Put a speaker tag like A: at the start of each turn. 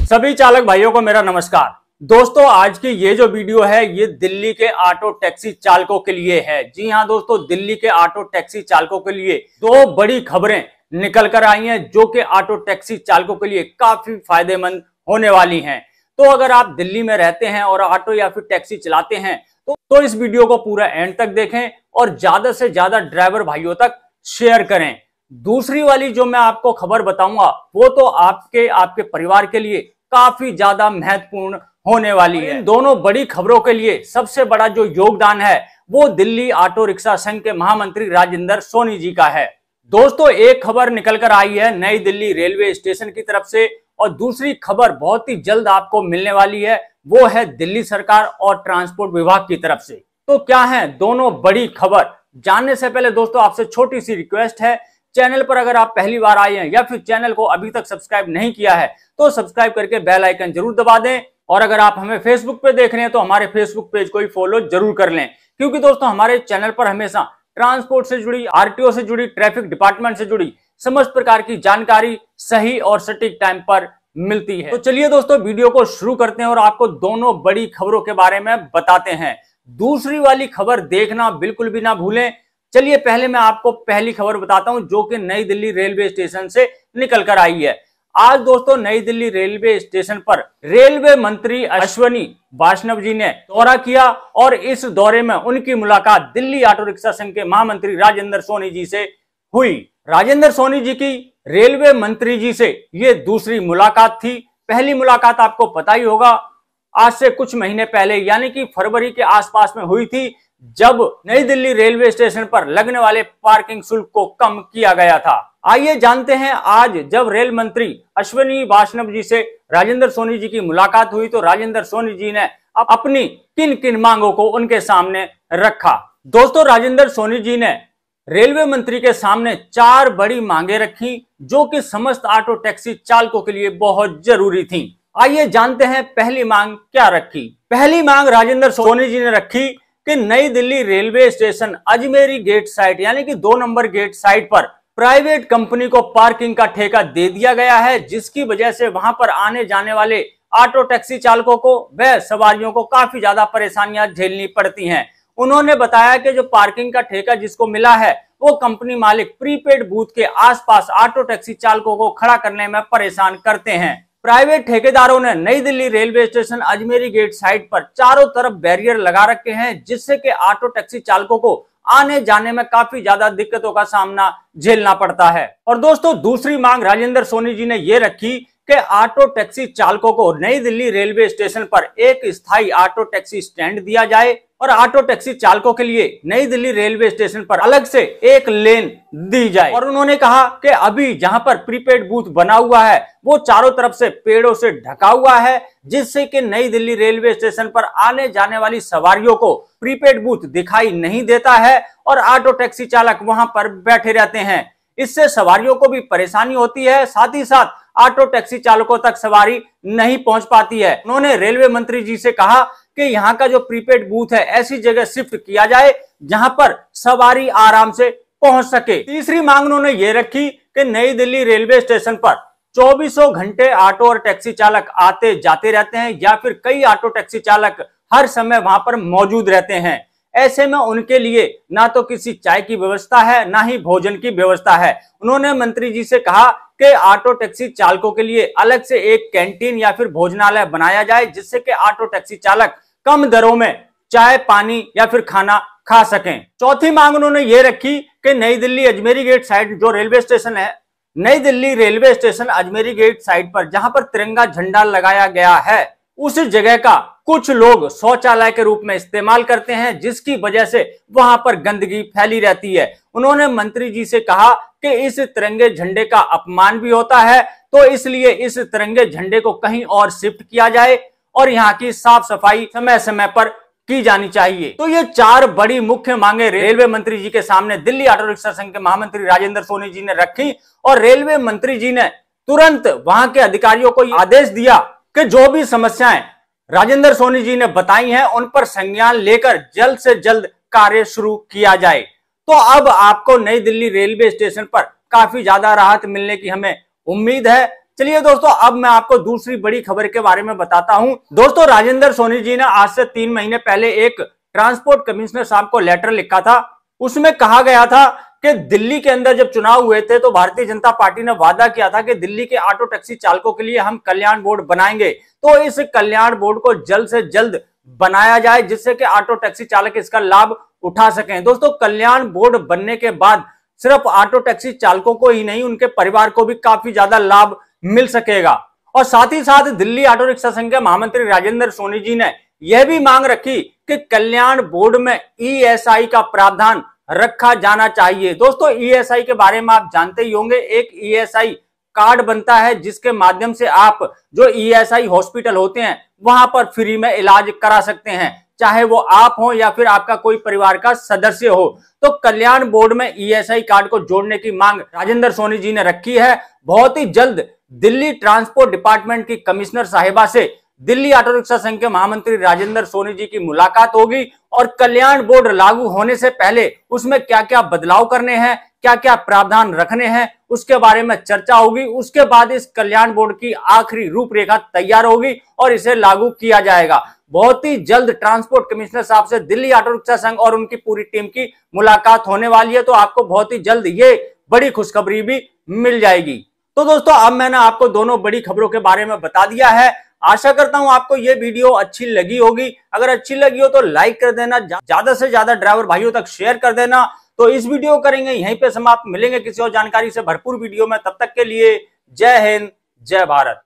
A: सभी चालक भाइयों को मेरा नमस्कार। दोस्तों, आज की ये जो वीडियो है ये दिल्ली के ऑटो टैक्सी चालकों के लिए है। जी हां दोस्तों, दिल्ली के ऑटो टैक्सी चालकों के लिए दो बड़ी खबरें निकल कर आई हैं जो कि ऑटो टैक्सी चालकों के लिए काफी फायदेमंद होने वाली हैं। तो अगर आप दिल्ली में रहते हैं और ऑटो या फिर टैक्सी चलाते हैं तो इस वीडियो को पूरा एंड तक देखें और ज्यादा से ज्यादा ड्राइवर भाइयों तक शेयर करें। दूसरी वाली जो मैं आपको खबर बताऊंगा वो तो आपके परिवार के लिए काफी ज्यादा महत्वपूर्ण होने वाली है। इन दोनों बड़ी खबरों के लिए सबसे बड़ा जो योगदान है वो दिल्ली ऑटो रिक्शा संघ के महामंत्री राजेंद्र सोनी जी का है। दोस्तों, एक खबर निकल कर आई है नई दिल्ली रेलवे स्टेशन की तरफ से और दूसरी खबर बहुत ही जल्द आपको मिलने वाली है, वो है दिल्ली सरकार और ट्रांसपोर्ट विभाग की तरफ से। तो क्या है दोनों बड़ी खबर, जानने से पहले दोस्तों आपसे छोटी सी रिक्वेस्ट है, चैनल पर अगर आप पहली बार आए हैं या फिर चैनल को अभी तक सब्सक्राइब नहीं किया है तो सब्सक्राइब करके बेल आइकन जरूर दबा दें। और अगर आप हमें फेसबुक पे देख रहे हैं तो हमारे फेसबुक पेज को ही फॉलो जरूर कर लें, क्योंकि दोस्तों हमारे चैनल पर हमेशा ट्रांसपोर्ट से जुड़ी, आरटीओ से जुड़ी, ट्रैफिक डिपार्टमेंट से जुड़ी समस्त प्रकार की जानकारी सही और सटीक टाइम पर मिलती है। तो चलिए दोस्तों वीडियो को शुरू करते हैं और आपको दोनों बड़ी खबरों के बारे में बताते हैं। दूसरी वाली खबर देखना बिल्कुल भी ना भूलें। चलिए पहले मैं आपको पहली खबर बताता हूं जो कि नई दिल्ली रेलवे स्टेशन से निकल कर आई है। आज दोस्तों नई दिल्ली रेलवे स्टेशन पर रेलवे मंत्री अश्विनी वैष्णव जी ने दौरा किया और इस दौरे में उनकी मुलाकात दिल्ली ऑटो रिक्शा संघ के महामंत्री राजेंद्र सोनी जी से हुई। राजेंद्र सोनी जी की रेलवे मंत्री जी से ये दूसरी मुलाकात थी। पहली मुलाकात आपको पता ही होगा, आज से कुछ महीने पहले यानी कि फरवरी के आसपास में हुई थी, जब नई दिल्ली रेलवे स्टेशन पर लगने वाले पार्किंग शुल्क को कम किया गया था। आइए जानते हैं आज जब रेल मंत्री अश्विनी वैष्णव जी से राजेंद्र सोनी जी की मुलाकात हुई तो राजेंद्र सोनी जी ने अपनी किन किन मांगों को उनके सामने रखा। दोस्तों, राजेंद्र सोनी जी ने रेलवे मंत्री के सामने 4 बड़ी मांगे रखी जो कि समस्त ऑटो टैक्सी चालकों के लिए बहुत जरूरी थी। आइए जानते हैं पहली मांग क्या रखी। पहली मांग राजेंद्र सोनी जी ने रखी कि Nai Delhi railway station Ajmeri gate side यानी कि 2 नंबर गेट साइट पर प्राइवेट कंपनी को पार्किंग का ठेका दे दिया गया है, जिसकी वजह से वहां पर आने जाने वाले ऑटो टैक्सी चालकों को व सवारियों को काफी ज्यादा परेशानियां झेलनी पड़ती हैं। उन्होंने बताया कि जो पार्किंग का ठेका जिसको मिला है वो कंपनी मालिक प्रीपेड बूथ के आसपास ऑटो टैक्सी चालकों को खड़ा करने में परेशान करते हैं। प्राइवेट ठेकेदारों ने Nai Delhi railway station Ajmeri gate side पर चारों तरफ बैरियर लगा रखे हैं, जिससे कि ऑटो टैक्सी चालकों को आने जाने में काफी ज्यादा दिक्कतों का सामना झेलना पड़ता है। और दोस्तों दूसरी मांग राजेंद्र सोनी जी ने ये रखी कि ऑटो टैक्सी चालकों को नई दिल्ली रेलवे स्टेशन पर एक स्थायी ऑटो टैक्सी स्टैंड दिया जाए और ऑटो टैक्सी चालकों के लिए नई दिल्ली रेलवे स्टेशन पर अलग से एक लेन दी जाए। और उन्होंने कहा कि अभी जहां पर प्रीपेड बूथ बना हुआ है वो चारों तरफ से पेड़ों से ढका हुआ है, जिससे कि नई दिल्ली रेलवे स्टेशन पर आने जाने वाली सवारियों को प्रीपेड बूथ दिखाई नहीं देता है और ऑटो टैक्सी चालक वहां पर बैठे रहते हैं। इससे सवारियों को भी परेशानी होती है, साथ ही साथ ऑटो टैक्सी चालकों तक सवारी नहीं पहुंच पाती है। उन्होंने रेलवे मंत्री जी से कहा कि यहाँ का जो प्रीपेड बूथ है ऐसी जगह शिफ्ट किया जाए जहां पर सवारी आराम से पहुंच सके। तीसरी मांग उन्होंने ये रखी कि नई दिल्ली रेलवे स्टेशन पर 24 घंटे ऑटो और टैक्सी चालक आते जाते रहते हैं या फिर कई ऑटो टैक्सी चालक हर समय वहां पर मौजूद रहते हैं। ऐसे में उनके लिए ना तो किसी चाय की व्यवस्था है ना ही भोजन की व्यवस्था है। उन्होंने मंत्री जी से कहा कि ऑटो टैक्सी चालकों के लिए अलग से एक कैंटीन या फिर भोजनालय बनाया जाए, जिससे कि ऑटो टैक्सी चालक कम दरों में चाय, पानी या फिर खाना खा सकें। चौथी मांग उन्होंने ये रखी कि नई दिल्ली अजमेरी गेट साइट जो रेलवे स्टेशन है, Nai Delhi railway station Ajmeri gate side पर जहां पर तिरंगा झंडा लगाया गया है उस जगह का कुछ लोग शौचालय के रूप में इस्तेमाल करते हैं, जिसकी वजह से वहां पर गंदगी फैली रहती है। उन्होंने मंत्री जी से कहा कि इस तिरंगे झंडे का अपमान भी होता है, तो इसलिए इस तिरंगे झंडे को कहीं और शिफ्ट किया जाए और यहाँ की साफ सफाई समय समय पर की जानी चाहिए। तो ये 4 बड़ी मुख्य मांगे रेलवे मंत्री जी के सामने दिल्ली ऑटो रिक्शा संघ के महामंत्री राजेंद्र सोनी जी ने रखी और रेलवे मंत्री जी ने तुरंत वहां के अधिकारियों को आदेश दिया कि जो भी समस्याएं राजेंद्र सोनी जी ने बताई हैं उन पर संज्ञान लेकर जल्द से जल्द कार्य शुरू किया जाए। तो अब आपको नई दिल्ली रेलवे स्टेशन पर काफी ज्यादा राहत मिलने की हमें उम्मीद है। चलिए दोस्तों, अब मैं आपको दूसरी बड़ी खबर के बारे में बताता हूं। दोस्तों, राजेंद्र सोनी जी ने आज से 3 महीने पहले एक ट्रांसपोर्ट कमिश्नर साहब को लेटर लिखा था। उसमें कहा गया था कि दिल्ली के अंदर जब चुनाव हुए थे तो भारतीय जनता पार्टी ने वादा किया था कि दिल्ली के ऑटो टैक्सी चालकों के लिए हम कल्याण बोर्ड बनाएंगे। तो इस कल्याण बोर्ड को जल्द से जल्द बनाया जाए जिससे कि ऑटो टैक्सी चालक इसका लाभ उठा सकें। दोस्तों, कल्याण बोर्ड बनने के बाद सिर्फ ऑटो टैक्सी चालकों को ही नहीं, उनके परिवार को भी काफी ज्यादा लाभ मिल सकेगा। और साथ ही साथ दिल्ली ऑटो रिक्शा संघ के महामंत्री राजेंद्र सोनी जी ने यह भी मांग रखी कि कल्याण बोर्ड में ईएसआई का प्रावधान रखा जाना चाहिए। दोस्तों, ईएसआई के बारे में आप जानते ही होंगे। एक ईएसआई कार्ड बनता है जिसके माध्यम से आप जो ईएसआई हॉस्पिटल होते हैं वहां पर फ्री में इलाज करा सकते हैं, चाहे वो आप हो या फिर आपका कोई परिवार का सदस्य हो। तो कल्याण बोर्ड में ईएसआई कार्ड को जोड़ने की मांग राजेंद्र सोनी जी ने रखी है। बहुत ही जल्द दिल्ली ट्रांसपोर्ट डिपार्टमेंट की कमिश्नर साहिबा से दिल्ली ऑटो रिक्शा संघ के महामंत्री राजेंद्र सोनी जी की मुलाकात होगी और कल्याण बोर्ड लागू होने से पहले उसमें क्या क्या बदलाव करने हैं, क्या क्या प्रावधान रखने हैं, उसके बारे में चर्चा होगी। उसके बाद इस कल्याण बोर्ड की आखिरी रूपरेखा तैयार होगी और इसे लागू किया जाएगा। बहुत ही जल्द ट्रांसपोर्ट कमिश्नर साहब से दिल्ली ऑटो रिक्शा संघ और उनकी पूरी टीम की मुलाकात होने वाली है। तो आपको बहुत ही जल्द ये बड़ी खुशखबरी भी मिल जाएगी। तो दोस्तों, अब मैंने आपको दोनों बड़ी खबरों के बारे में बता दिया है। आशा करता हूं आपको ये वीडियो अच्छी लगी होगी। अगर अच्छी लगी हो तो लाइक कर देना, ज्यादा से ज्यादा ड्राइवर भाइयों तक शेयर कर देना। तो इस वीडियो करेंगे यहीं पे समाप्त। मिलेंगे किसी और जानकारी से भरपूर वीडियो में। तब तक के लिए जय हिंद, जय भारत।